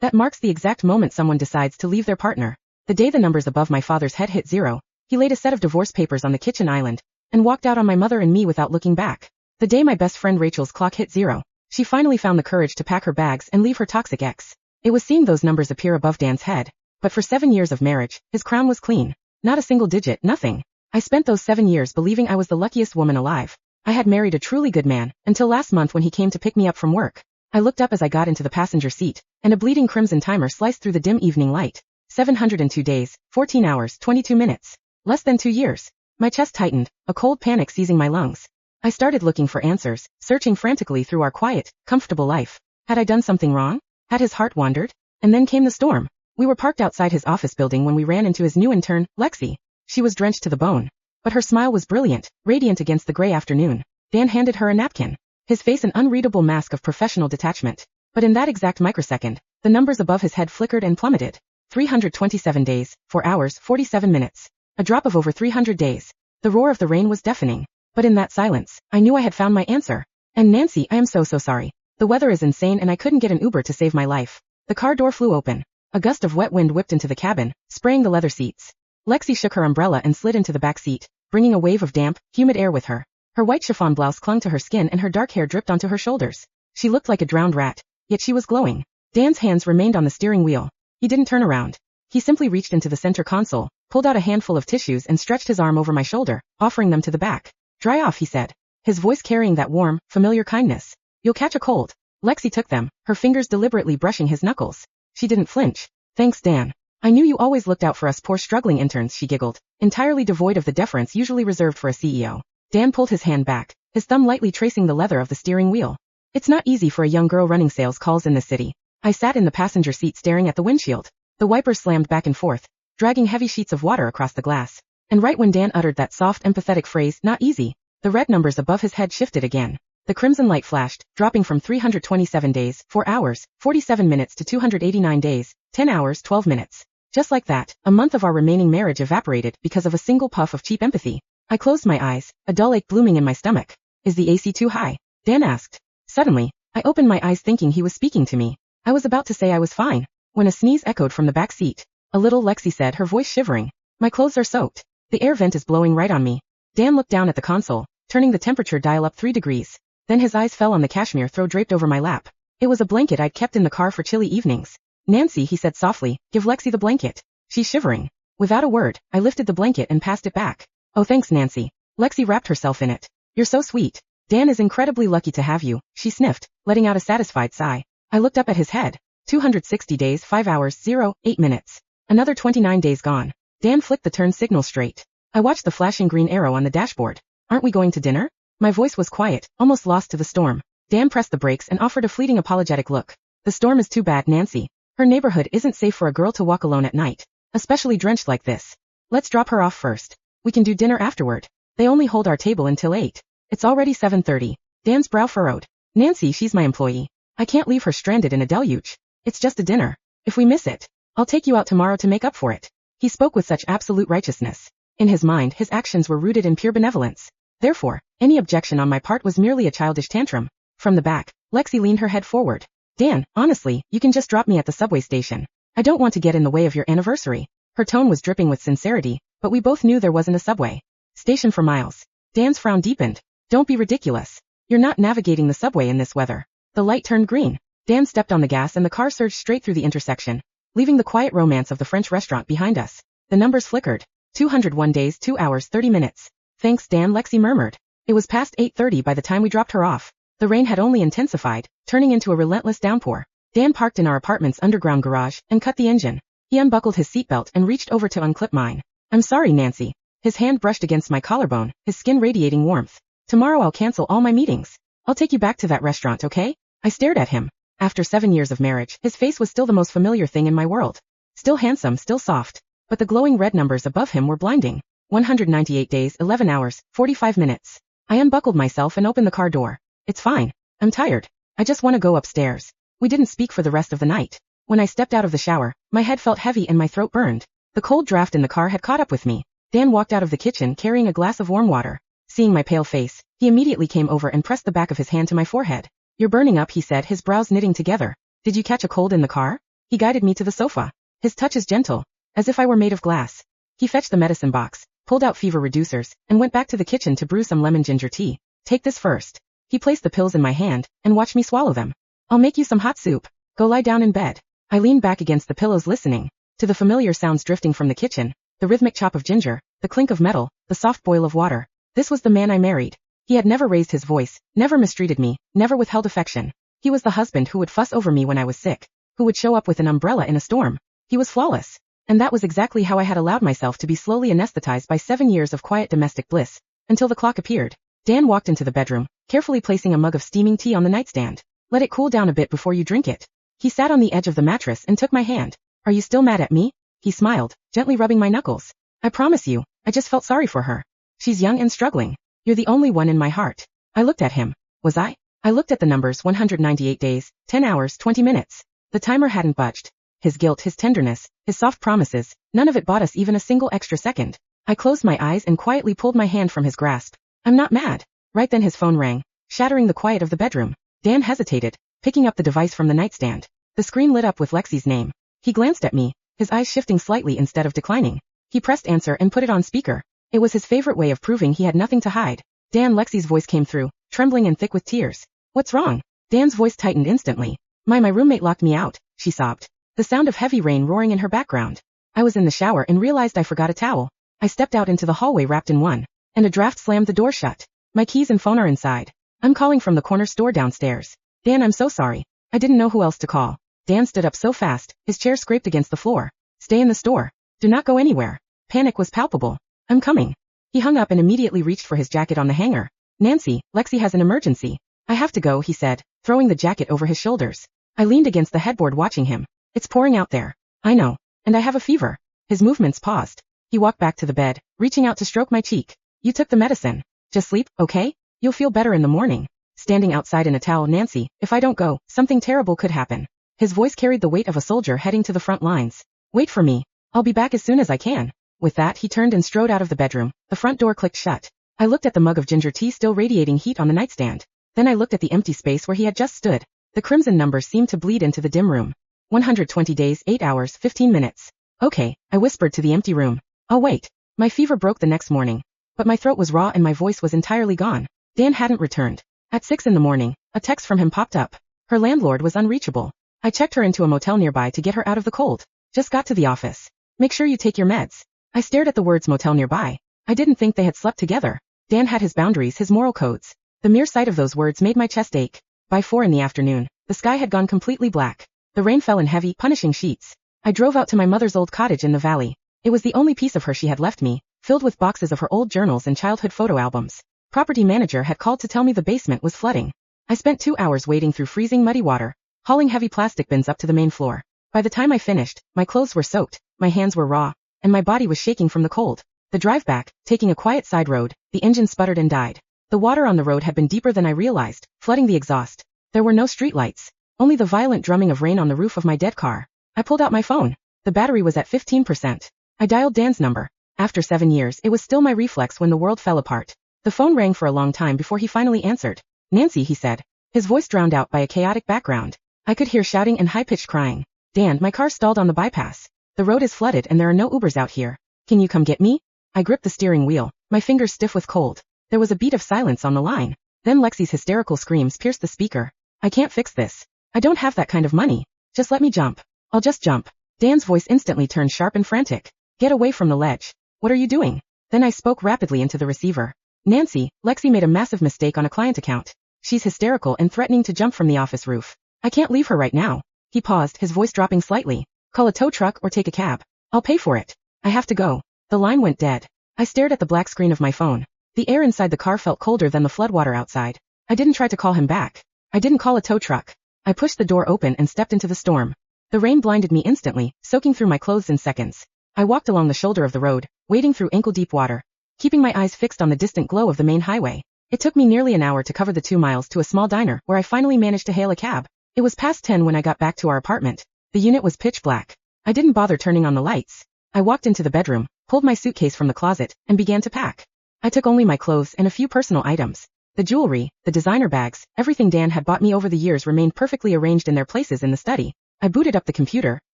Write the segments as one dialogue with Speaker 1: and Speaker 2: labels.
Speaker 1: That marks the exact moment someone decides to leave their partner. The day the numbers above my father's head hit 0, he laid a set of divorce papers on the kitchen island and walked out on my mother and me without looking back. The day my best friend Rachel's clock hit 0, she finally found the courage to pack her bags and leave her toxic ex. It was seeing those numbers appear above Dan's head, but for 7 years of marriage, his crown was clean. Not a single digit, nothing. I spent those 7 years believing I was the luckiest woman alive. I had married a truly good man, until last month when he came to pick me up from work. I looked up as I got into the passenger seat, and a bleeding crimson timer sliced through the dim evening light. 702 days, 14 hours, 22 minutes. Less than 2 years. My chest tightened, a cold panic seizing my lungs. I started looking for answers, searching frantically through our quiet, comfortable life. Had I done something wrong? Had his heart wandered? And then came the storm. We were parked outside his office building when we ran into his new intern, Lexi. She was drenched to the bone. But her smile was brilliant, radiant against the gray afternoon. Dan handed her a napkin. His face an unreadable mask of professional detachment. But in that exact microsecond, the numbers above his head flickered and plummeted. 327 days, 4 hours, 47 minutes. A drop of over 300 days. The roar of the rain was deafening. But in that silence, I knew I had found my answer. And Nancy, I am so sorry. The weather is insane and I couldn't get an Uber to save my life. The car door flew open. A gust of wet wind whipped into the cabin, spraying the leather seats. Lexi shook her umbrella and slid into the back seat, bringing a wave of damp, humid air with her. Her white chiffon blouse clung to her skin and her dark hair dripped onto her shoulders. She looked like a drowned rat, yet she was glowing. Dan's hands remained on the steering wheel. He didn't turn around. He simply reached into the center console, pulled out a handful of tissues and stretched his arm over my shoulder, offering them to the back. Dry off, he said, his voice carrying that warm, familiar kindness. You'll catch a cold. Lexi took them, her fingers deliberately brushing his knuckles. She didn't flinch. Thanks, Dan. I knew you always looked out for us poor struggling interns, she giggled, entirely devoid of the deference usually reserved for a CEO. Dan pulled his hand back, his thumb lightly tracing the leather of the steering wheel. It's not easy for a young girl running sales calls in this city. I sat in the passenger seat staring at the windshield. The wipers slammed back and forth, dragging heavy sheets of water across the glass. And right when Dan uttered that soft, empathetic phrase, not easy, the red numbers above his head shifted again. The crimson light flashed, dropping from 327 days, 4 hours, 47 minutes to 289 days, 10 hours, 12 minutes. Just like that, a month of our remaining marriage evaporated because of a single puff of cheap empathy. I closed my eyes, a dull ache blooming in my stomach. Is the AC too high? Dan asked. Suddenly, I opened my eyes thinking he was speaking to me. I was about to say I was fine, when a sneeze echoed from the back seat. A little, Lexi said, her voice shivering. My clothes are soaked. The air vent is blowing right on me. Dan looked down at the console, turning the temperature dial up 3 degrees. Then his eyes fell on the cashmere throw draped over my lap. It was a blanket I'd kept in the car for chilly evenings. Nancy, he said softly, give Lexi the blanket. She's shivering. Without a word, I lifted the blanket and passed it back. Oh thanks, Nancy. Lexi wrapped herself in it. You're so sweet. Dan is incredibly lucky to have you, she sniffed, letting out a satisfied sigh. I looked up at his head. 260 days, 5 hours, 8 minutes. Another 29 days gone. Dan flicked the turn signal straight. I watched the flashing green arrow on the dashboard. Aren't we going to dinner? My voice was quiet, almost lost to the storm. Dan pressed the brakes and offered a fleeting apologetic look. The storm is too bad, Nancy. Her neighborhood isn't safe for a girl to walk alone at night, especially drenched like this. Let's drop her off first. We can do dinner afterward. They only hold our table until 8. It's already 7:30. Dan's brow furrowed. Nancy, she's my employee. I can't leave her stranded in a deluge. It's just a dinner. If we miss it, I'll take you out tomorrow to make up for it. He spoke with such absolute righteousness. In his mind, his actions were rooted in pure benevolence. Therefore, any objection on my part was merely a childish tantrum. From the back, Lexi leaned her head forward. Dan, honestly, you can just drop me at the subway station. I don't want to get in the way of your anniversary. Her tone was dripping with sincerity, but we both knew there wasn't a subway station for miles. Dan's frown deepened. Don't be ridiculous. You're not navigating the subway in this weather. The light turned green. Dan stepped on the gas and the car surged straight through the intersection, leaving the quiet romance of the French restaurant behind us. The numbers flickered. 201 days, 2 hours, 30 minutes. Thanks, Dan, Lexi murmured. It was past 8:30 by the time we dropped her off. The rain had only intensified, turning into a relentless downpour. Dan parked in our apartment's underground garage and cut the engine. He unbuckled his seatbelt and reached over to unclip mine. I'm sorry, Nancy. His hand brushed against my collarbone, his skin radiating warmth. Tomorrow I'll cancel all my meetings. I'll take you back to that restaurant, okay? I stared at him. After 7 years of marriage, his face was still the most familiar thing in my world. Still handsome, still soft. But the glowing red numbers above him were blinding. 198 days, 11 hours, 45 minutes. I unbuckled myself and opened the car door. It's fine. I'm tired. I just want to go upstairs. We didn't speak for the rest of the night. When I stepped out of the shower, my head felt heavy and my throat burned. The cold draft in the car had caught up with me. Dan walked out of the kitchen carrying a glass of warm water. Seeing my pale face, he immediately came over and pressed the back of his hand to my forehead. You're burning up, he said, his brows knitting together. Did you catch a cold in the car? He guided me to the sofa. His touch is gentle, as if I were made of glass. He fetched the medicine box, pulled out fever reducers, and went back to the kitchen to brew some lemon ginger tea. Take this first. He placed the pills in my hand, and watched me swallow them. I'll make you some hot soup. Go lie down in bed. I leaned back against the pillows listening to the familiar sounds drifting from the kitchen, the rhythmic chop of ginger, the clink of metal, the soft boil of water. This was the man I married. He had never raised his voice, never mistreated me, never withheld affection. He was the husband who would fuss over me when I was sick, who would show up with an umbrella in a storm. He was flawless. And that was exactly how I had allowed myself to be slowly anesthetized by 7 years of quiet domestic bliss, until the clock appeared. Dan walked into the bedroom, carefully placing a mug of steaming tea on the nightstand. Let it cool down a bit before you drink it. He sat on the edge of the mattress and took my hand. Are you still mad at me? He smiled, gently rubbing my knuckles. I promise you, I just felt sorry for her. She's young and struggling. You're the only one in my heart. I looked at him. Was I? I looked at the numbers 198 days, 10 hours, 20 minutes. The timer hadn't budged. His guilt, his tenderness, his soft promises, none of it bought us even a single extra second. I closed my eyes and quietly pulled my hand from his grasp. I'm not mad. Right then his phone rang, shattering the quiet of the bedroom. Dan hesitated, picking up the device from the nightstand. The screen lit up with Lexi's name. He glanced at me, his eyes shifting slightly instead of declining. He pressed answer and put it on speaker. It was his favorite way of proving he had nothing to hide. Dan, Lexi's voice came through, trembling and thick with tears. What's wrong? Dan's voice tightened instantly. My roommate locked me out, she sobbed. The sound of heavy rain roaring in her background. I was in the shower and realized I forgot a towel. I stepped out into the hallway wrapped in one, and a draft slammed the door shut. My keys and phone are inside. I'm calling from the corner store downstairs. Dan, I'm so sorry. I didn't know who else to call. Dan stood up so fast, his chair scraped against the floor. Stay in the store. Do not go anywhere. Panic was palpable. I'm coming. He hung up and immediately reached for his jacket on the hanger. Nancy, Lexi has an emergency. I have to go, he said, throwing the jacket over his shoulders. I leaned against the headboard watching him. It's pouring out there. I know. And I have a fever. His movements paused. He walked back to the bed, reaching out to stroke my cheek. You took the medicine. Just sleep, okay? You'll feel better in the morning. Standing outside in a towel, Nancy, if I don't go, something terrible could happen. His voice carried the weight of a soldier heading to the front lines. Wait for me. I'll be back as soon as I can. With that, he turned and strode out of the bedroom. The front door clicked shut. I looked at the mug of ginger tea still radiating heat on the nightstand. Then I looked at the empty space where he had just stood. The crimson numbers seemed to bleed into the dim room. 120 days, 8 hours, 15 minutes. Okay, I whispered to the empty room. I'll wait. My fever broke the next morning. But my throat was raw and my voice was entirely gone. Dan hadn't returned. At 6 in the morning, a text from him popped up. Her landlord was unreachable. I checked her into a motel nearby to get her out of the cold. Just got to the office. Make sure you take your meds. I stared at the words motel nearby. I didn't think they had slept together. Dan had his boundaries, his moral codes. The mere sight of those words made my chest ache. By 4 in the afternoon, the sky had gone completely black. The rain fell in heavy, punishing sheets. I drove out to my mother's old cottage in the valley. It was the only piece of her she had left me, filled with boxes of her old journals and childhood photo albums. Property manager had called to tell me the basement was flooding. I spent 2 hours wading through freezing muddy water, hauling heavy plastic bins up to the main floor. By the time I finished, my clothes were soaked, my hands were raw, and my body was shaking from the cold. The drive back, taking a quiet side road, the engine sputtered and died. The water on the road had been deeper than I realized, flooding the exhaust. There were no streetlights, only the violent drumming of rain on the roof of my dead car. I pulled out my phone. The battery was at 15%. I dialed Dan's number. After 7 years, it was still my reflex when the world fell apart. The phone rang for a long time before he finally answered. Nancy, he said, his voice drowned out by a chaotic background. I could hear shouting and high-pitched crying. Dan, my car stalled on the bypass. The road is flooded and there are no Ubers out here. Can you come get me? I gripped the steering wheel, my fingers stiff with cold. There was a beat of silence on the line. Then Lexi's hysterical screams pierced the speaker. I can't fix this. I don't have that kind of money. Just let me jump. I'll just jump. Dan's voice instantly turned sharp and frantic. Get away from the ledge. What are you doing? Then I spoke rapidly into the receiver. Nancy, Lexi made a massive mistake on a client account. She's hysterical and threatening to jump from the office roof. I can't leave her right now. He paused, his voice dropping slightly. Call a tow truck or take a cab. I'll pay for it. I have to go. The line went dead. I stared at the black screen of my phone. The air inside the car felt colder than the floodwater outside. I didn't try to call him back. I didn't call a tow truck. I pushed the door open and stepped into the storm. The rain blinded me instantly, soaking through my clothes in seconds. I walked along the shoulder of the road, wading through ankle-deep water, keeping my eyes fixed on the distant glow of the main highway. It took me nearly an hour to cover the 2 miles to a small diner where I finally managed to hail a cab. It was past 10 when I got back to our apartment. The unit was pitch black. I didn't bother turning on the lights. I walked into the bedroom, pulled my suitcase from the closet, and began to pack. I took only my clothes and a few personal items. The jewelry, the designer bags, everything Dan had bought me over the years remained perfectly arranged in their places in the study. I booted up the computer,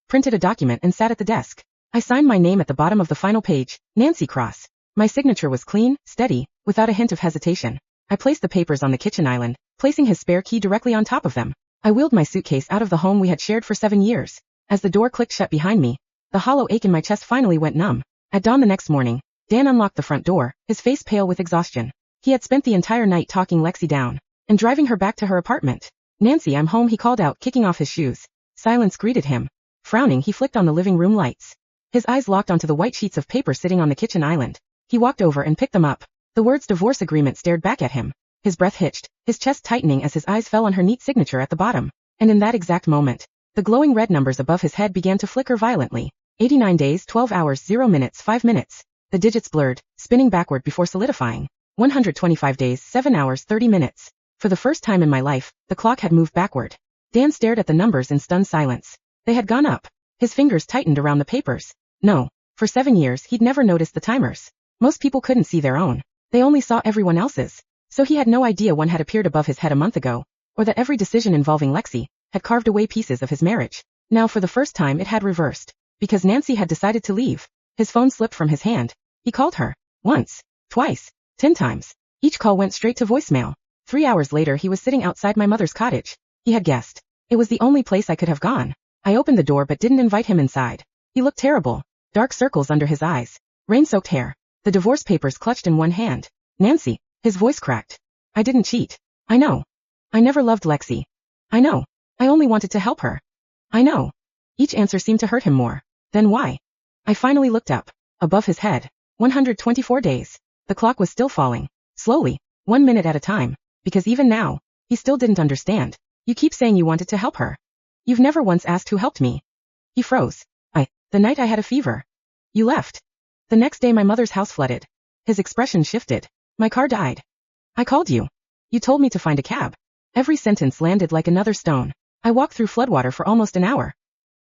Speaker 1: printed a document and sat at the desk. I signed my name at the bottom of the final page, Nancy Cross. My signature was clean, steady, without a hint of hesitation. I placed the papers on the kitchen island, placing his spare key directly on top of them. I wheeled my suitcase out of the home we had shared for 7 years. As the door clicked shut behind me, the hollow ache in my chest finally went numb. At dawn the next morning, Dan unlocked the front door, his face pale with exhaustion. He had spent the entire night talking Lexi down and driving her back to her apartment. Nancy, I'm home, he called out, kicking off his shoes. Silence greeted him. Frowning, he flicked on the living room lights. His eyes locked onto the white sheets of paper sitting on the kitchen island. He walked over and picked them up. The words divorce agreement stared back at him. His breath hitched, his chest tightening as his eyes fell on her neat signature at the bottom. And in that exact moment, the glowing red numbers above his head began to flicker violently. 89 days, 12 hours, 0 minutes, 5 minutes. The digits blurred, spinning backward before solidifying. 125 days, 7 hours, 30 minutes. For the first time in my life, the clock had moved backward. Dan stared at the numbers in stunned silence. They had gone up. His fingers tightened around the papers. No. For 7 years, he'd never noticed the timers. Most people couldn't see their own. They only saw everyone else's. So he had no idea one had appeared above his head a month ago, or that every decision involving Lexi had carved away pieces of his marriage. Now for the first time it had reversed. Because Nancy had decided to leave. His phone slipped from his hand. He called her. Once. Twice. 10 times. Each call went straight to voicemail. 3 hours later he was sitting outside my mother's cottage. He had guessed. It was the only place I could have gone. I opened the door but didn't invite him inside. He looked terrible. Dark circles under his eyes. Rain-soaked hair. The divorce papers clutched in one hand. Nancy. His voice cracked. I didn't cheat. I know. I never loved Lexi. I know. I only wanted to help her. I know. Each answer seemed to hurt him more. Then why? I finally looked up. Above his head. 124 days. The clock was still falling. Slowly. 1 minute at a time. Because even now, he still didn't understand. You keep saying you wanted to help her. You've never once asked who helped me. He froze. The night I had a fever. You left. The next day my mother's house flooded. His expression shifted. My car died. I called you. You told me to find a cab. Every sentence landed like another stone. I walked through floodwater for almost an hour.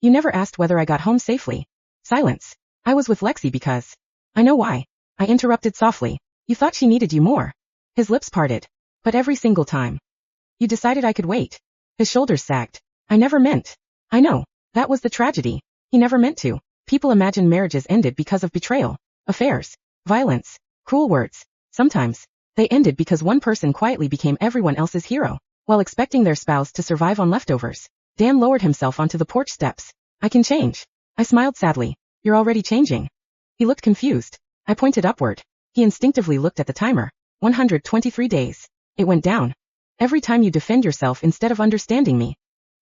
Speaker 1: You never asked whether I got home safely. Silence. I was with Lexi because. I know why. I interrupted softly. You thought she needed you more. His lips parted. But every single time. You decided I could wait. His shoulders sagged. I never meant. I know. That was the tragedy. He never meant to. People imagine marriages ended because of betrayal, affairs, violence, cruel words. Sometimes, they ended because one person quietly became everyone else's hero, while expecting their spouse to survive on leftovers. Dan lowered himself onto the porch steps. I can change. I smiled sadly. You're already changing. He looked confused. I pointed upward. He instinctively looked at the timer. 123 days. It went down. Every time you defend yourself instead of understanding me.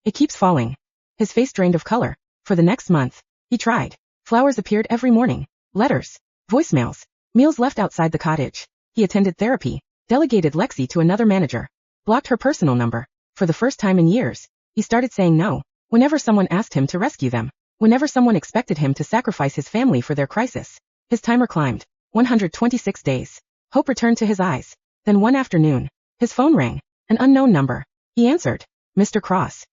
Speaker 1: It keeps falling. His face drained of color. For the next month, he tried. Flowers appeared every morning. Letters. Voicemails. Meals left outside the cottage. He attended therapy. Delegated Lexi to another manager. Blocked her personal number. For the first time in years, he started saying no. Whenever someone asked him to rescue them. Whenever someone expected him to sacrifice his family for their crisis. His timer climbed. 126 days. Hope returned to his eyes. Then one afternoon, his phone rang. An unknown number. He answered. Mr. Cross.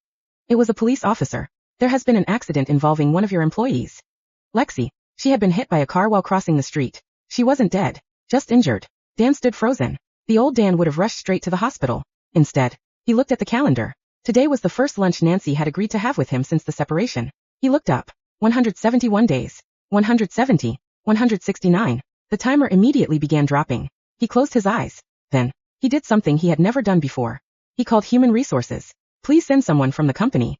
Speaker 1: It was a police officer. There has been an accident involving one of your employees. Lexi. She had been hit by a car while crossing the street. She wasn't dead. Just injured. Dan stood frozen. The old Dan would have rushed straight to the hospital. Instead, he looked at the calendar. Today was the first lunch Nancy had agreed to have with him since the separation. He looked up. 171 days. 170. 169. The timer immediately began dropping. He closed his eyes. Then, he did something he had never done before. He called human resources. Please send someone from the company.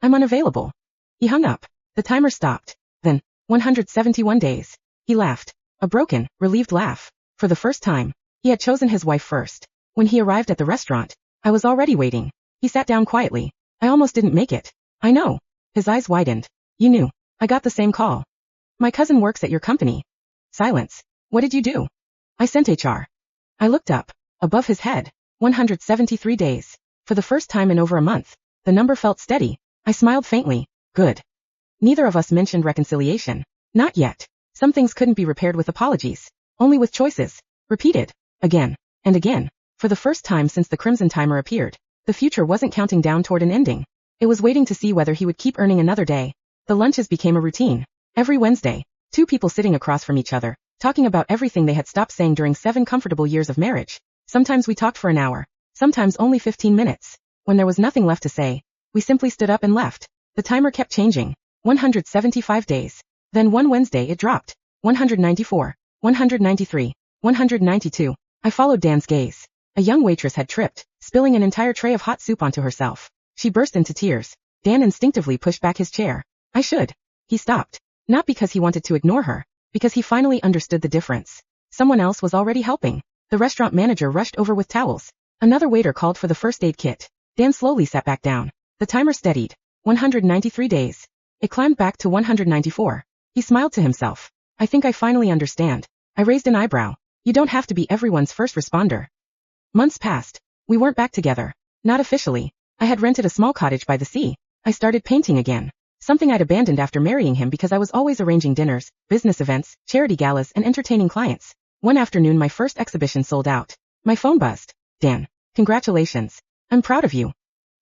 Speaker 1: I'm unavailable. He hung up. The timer stopped. Then, 171 days. He laughed. A broken, relieved laugh. For the first time, he had chosen his wife first. When he arrived at the restaurant, I was already waiting. He sat down quietly. I almost didn't make it. I know. His eyes widened. You knew. I got the same call. My cousin works at your company. Silence. What did you do? I sent HR. I looked up. Above his head. 173 days. For the first time in over a month, the number felt steady. I smiled faintly. Good. Neither of us mentioned reconciliation. Not yet. Some things couldn't be repaired with apologies. Only with choices. Repeated. Again. And again. For the first time since the crimson timer appeared, the future wasn't counting down toward an ending. It was waiting to see whether he would keep earning another day. The lunches became a routine. Every Wednesday, two people sitting across from each other, talking about everything they had stopped saying during 7 comfortable years of marriage. Sometimes we talked for an hour. Sometimes only 15 minutes. When there was nothing left to say, we simply stood up and left. The timer kept changing. 175 days. Then one Wednesday it dropped. 194. 193. 192. I followed Dan's gaze. A young waitress had tripped, spilling an entire tray of hot soup onto herself. She burst into tears. Dan instinctively pushed back his chair. I should. He stopped. Not because he wanted to ignore her, because he finally understood the difference. Someone else was already helping. The restaurant manager rushed over with towels. Another waiter called for the first aid kit. Dan slowly sat back down. The timer steadied. 193 days. It climbed back to 194. He smiled to himself. I think I finally understand. I raised an eyebrow. You don't have to be everyone's first responder. Months passed. We weren't back together. Not officially. I had rented a small cottage by the sea. I started painting again. Something I'd abandoned after marrying him because I was always arranging dinners, business events, charity galas and entertaining clients. One afternoon my first exhibition sold out. My phone buzzed. Dan. Congratulations. I'm proud of you.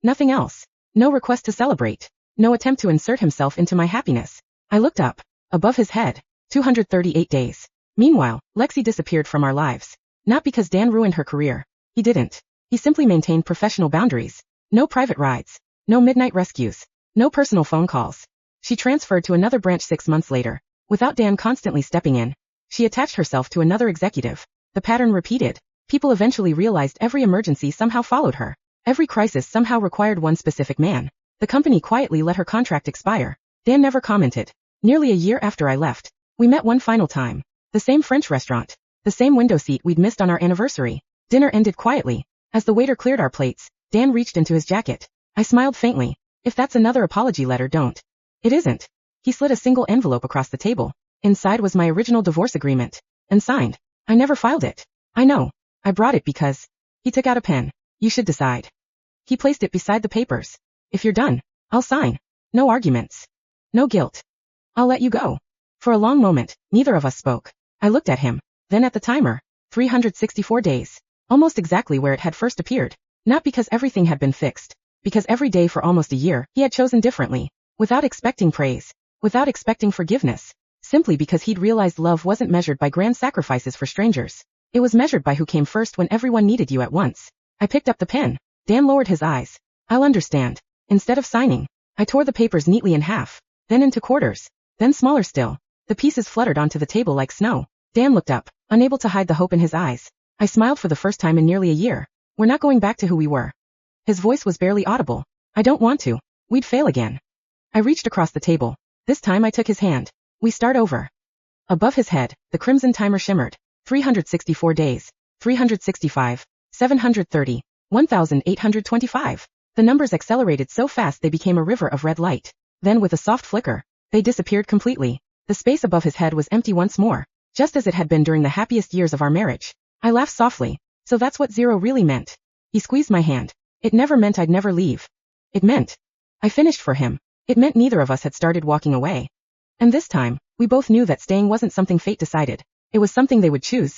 Speaker 1: Nothing else. No request to celebrate. No attempt to insert himself into my happiness. I looked up. Above his head. 238 days. Meanwhile, Lexi disappeared from our lives. Not because Dan ruined her career. He didn't. He simply maintained professional boundaries. No private rides. No midnight rescues. No personal phone calls. She transferred to another branch 6 months later. Without Dan constantly stepping in. She attached herself to another executive. The pattern repeated. People eventually realized every emergency somehow followed her. Every crisis somehow required one specific man. The company quietly let her contract expire. Dan never commented. Nearly a year after I left, we met one final time. The same French restaurant. The same window seat we'd missed on our anniversary. Dinner ended quietly. As the waiter cleared our plates, Dan reached into his jacket. I smiled faintly. If that's another apology letter, don't. It isn't. He slid a single envelope across the table. Inside was my original divorce agreement. And signed. I never filed it. I know. I brought it because... He took out a pen. You should decide. He placed it beside the papers. If you're done, I'll sign. No arguments. No guilt. I'll let you go. For a long moment, neither of us spoke. I looked at him, then at the timer. 364 days. Almost exactly where it had first appeared. Not because everything had been fixed. Because every day for almost a year, he had chosen differently. Without expecting praise. Without expecting forgiveness. Simply because he'd realized love wasn't measured by grand sacrifices for strangers. It was measured by who came first when everyone needed you at once. I picked up the pen. Dan lowered his eyes. I'll understand. Instead of signing, I tore the papers neatly in half. Then into quarters. Then smaller still. The pieces fluttered onto the table like snow. Dan looked up, unable to hide the hope in his eyes. I smiled for the first time in nearly a year. We're not going back to who we were. His voice was barely audible. I don't want to. We'd fail again. I reached across the table. This time I took his hand. We start over. Above his head, the crimson timer shimmered. 364 days. 365. 730. 1825. The numbers accelerated so fast they became a river of red light. Then with a soft flicker, they disappeared completely. The space above his head was empty once more, just as it had been during the happiest years of our marriage. I laughed softly. So that's what zero really meant. He squeezed my hand. It never meant I'd never leave. It meant I finished for him. It meant neither of us had started walking away. And this time, we both knew that staying wasn't something fate decided. It was something they would choose.